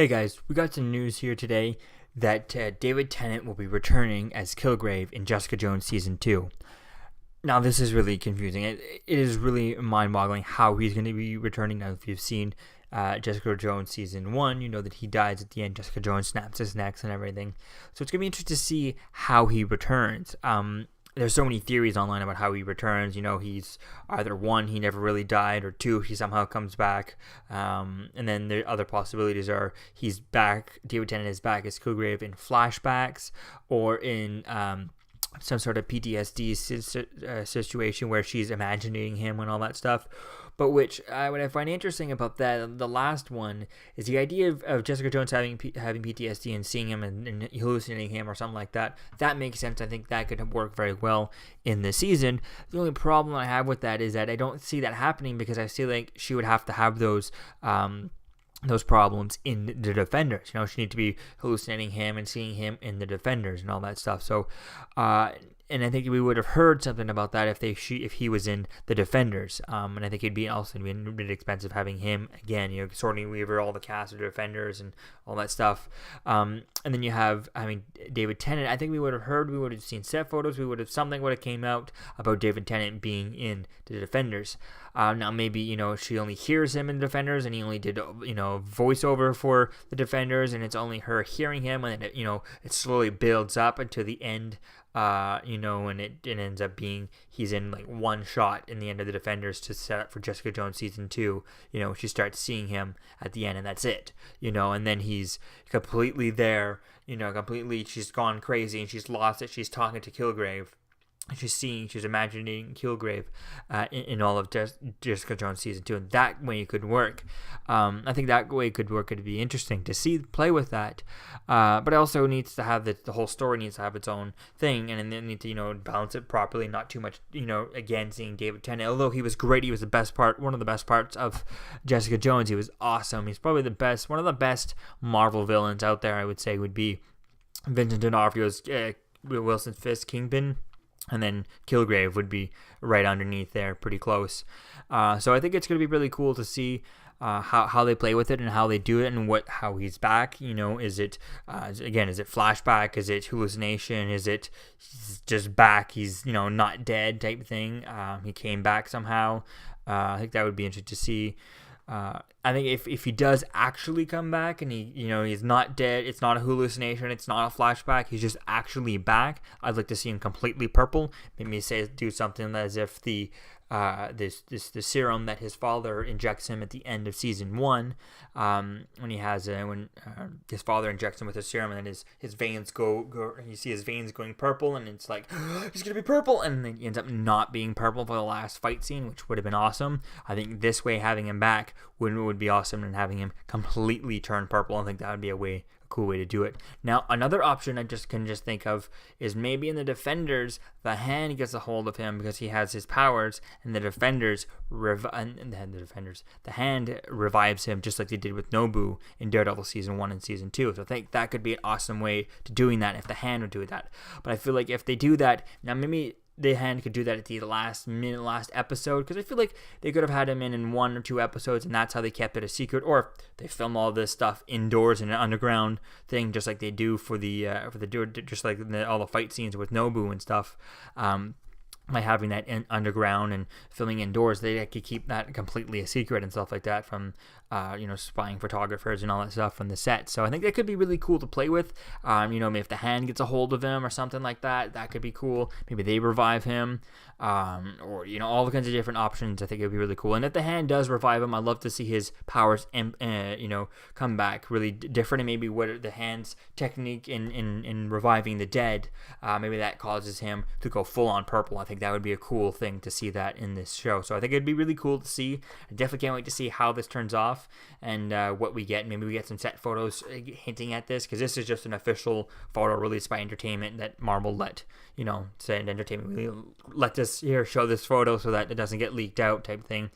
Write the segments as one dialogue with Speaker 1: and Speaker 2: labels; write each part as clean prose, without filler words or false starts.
Speaker 1: Hey guys, we got some news here today that David Tennant will be returning as Killgrave in Jessica Jones Season 2. Now, this is really confusing. It is really mind-boggling how he's going to be returning. Now, if you've seen Jessica Jones Season 1, you know that he dies at the end. Jessica Jones snaps his neck and everything. So it's going to be interesting to see how he returns. There's so many theories online about how he returns. You know, he's either one, he never really died, or two, he somehow comes back. And then the other possibilities are he's back, David Tennant is back as Killgrave in flashbacks, or in some sort of PTSD situation where she's imagining him and all that stuff. But what I find interesting about that, the last one, is the idea of Jessica Jones having PTSD and seeing him and hallucinating him or something like that. That makes sense. I think that could work very well in the season. The only problem I have with that is that I don't see that happening, because I feel like she would have to have those problems in the Defenders. You know, she need to be hallucinating him and seeing him in the Defenders and all that stuff. So, and I think we would have heard something about that if he was in the Defenders. And I think it'd be also a bit expensive having him again. You know, Sigourney Weaver, all the cast of Defenders and all that stuff. And then you have, David Tennant. I think we would have seen set photos. Something would have came out about David Tennant being in the Defenders. Now maybe, you know, she only hears him in the Defenders, and he only did, you know, voiceover for the Defenders, and it's only her hearing him, and it, you know, it slowly builds up until the end, you know, and it ends up being he's in like one shot in the end of the Defenders to set up for Jessica Jones Season 2. You know, she starts seeing him at the end, and that's it, you know, and then he's completely there, you know, she's gone crazy and she's lost it. She's talking to Killgrave. She's imagining Killgrave in all of Jessica Jones Season 2, and that way it could work. I think that way it could work. It'd be interesting to play with that. But it also needs to have the whole story needs to have its own thing, and then need to, you know, balance it properly, not too much, you know, again, seeing David Tennant, although he was great, he was one of the best parts of Jessica Jones. He was awesome. He's probably one of the best Marvel villains out there, I would say, would be Vincent D'Onofrio's Wilson Fisk Kingpin. And then Killgrave would be right underneath there, pretty close. So I think it's going to be really cool to see how they play with it and how they do it, and how he's back. You know, is it flashback? Is it hallucination? Is it he's just back? He's, you know, not dead type thing. He came back somehow. I think that would be interesting to see. I think if he does actually come back and he's not dead, it's not a hallucination, it's not a flashback, he's just actually back, I'd like to see him completely purple. Maybe do something as if the serum that his father injects him at the end of Season 1, when his father injects him with a serum, and then his veins go and you see his veins going purple, and it's like, he's gonna be purple, and then he ends up not being purple for the last fight scene, which would have been awesome. I think this way, having him back would be awesome, and having him completely turn purple, I think that would be a cool way to do it. Now, another option I can think of is maybe in the Defenders, the Hand gets a hold of him because he has his powers, and the Hand revives him just like they did with Nobu in Daredevil Season 1 and Season 2. So I think that could be an awesome way to doing that if the Hand would do that. But I feel like if they do that, now maybe the Hand could do that at the last episode, because I feel like they could have had him in 1 or 2 episodes, and that's how they kept it a secret. Or they film all this stuff indoors in an underground thing, just like they do all the fight scenes with Nobu and stuff. By having that underground and filming indoors, they could keep that completely a secret and stuff like that from, spying photographers and all that stuff from the set. So I think that could be really cool to play with. Maybe if the Hand gets a hold of him or something like that, that could be cool. Maybe they revive him, or, you know, all the kinds of different options. I think it would be really cool. And if the Hand does revive him, I'd love to see his powers, come back really different, and maybe what the Hand's technique in reviving the dead, maybe that causes him to go full on purple. I think that would be a cool thing to see that in this show. So I think it'd be really cool to see. I definitely can't wait to see how this turns off and what we get. Maybe we get some set photos hinting at this, because this is just an official photo released by Entertainment that Marvel let Entertainment really let us show this photo so that it doesn't get leaked out type thing.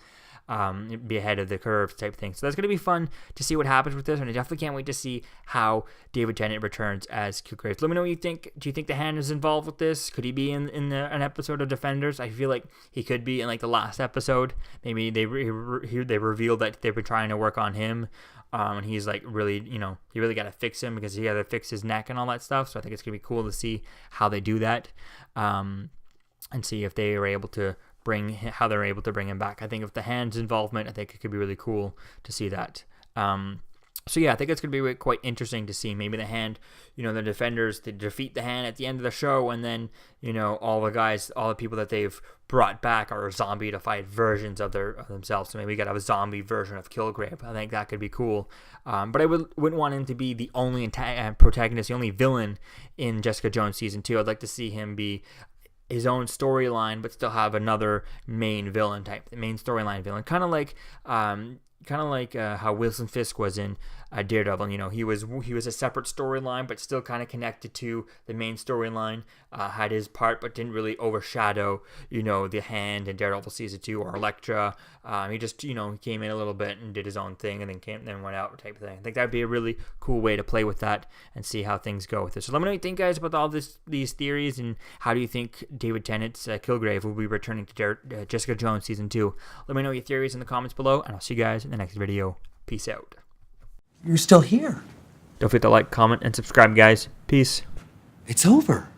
Speaker 1: be ahead of the curve type thing. So that's going to be fun to see what happens with this, and I definitely can't wait to see how David Tennant returns as Killgrave. Let me know what you think. Do you think the Hand is involved with this? Could he be in an episode of Defenders? I feel like he could be in like the last episode. Maybe they revealed that they've been trying to work on him. And he's like really, you really got to fix him because he had to fix his neck and all that stuff. So I think it's going to be cool to see how they do that, and see if they are able to bring him back. I think if the Hand's involvement, I think it could be really cool to see that. So yeah, I think it's going to be quite interesting to see. Maybe the Hand, the Defenders, to defeat the Hand at the end of the show, and then, all the people that they've brought back are zombie-ified versions of themselves. So maybe we got to have a zombie version of Killgrave. I think that could be cool. But I wouldn't want him to be the only protagonist, the only villain in Jessica Jones Season 2. I'd like to see him be his own storyline, but still have another main storyline villain. Kind of like how Wilson Fisk was in Daredevil. He was a separate storyline, but still kind of connected to the main storyline. Had his part, but didn't really overshadow, the Hand in Daredevil Season 2 or Elektra. He just, came in a little bit and did his own thing, and then went out type of thing. I think that'd be a really cool way to play with that and see how things go with it. So let me know what you think, guys, about all these theories, and how do you think David Tennant's Killgrave will be returning to Jessica Jones Season 2. Let me know your theories in the comments below, and I'll see you guys in the next video. Peace out.
Speaker 2: You're still here.
Speaker 1: Don't forget to like, comment, and subscribe, guys. Peace.
Speaker 2: It's over.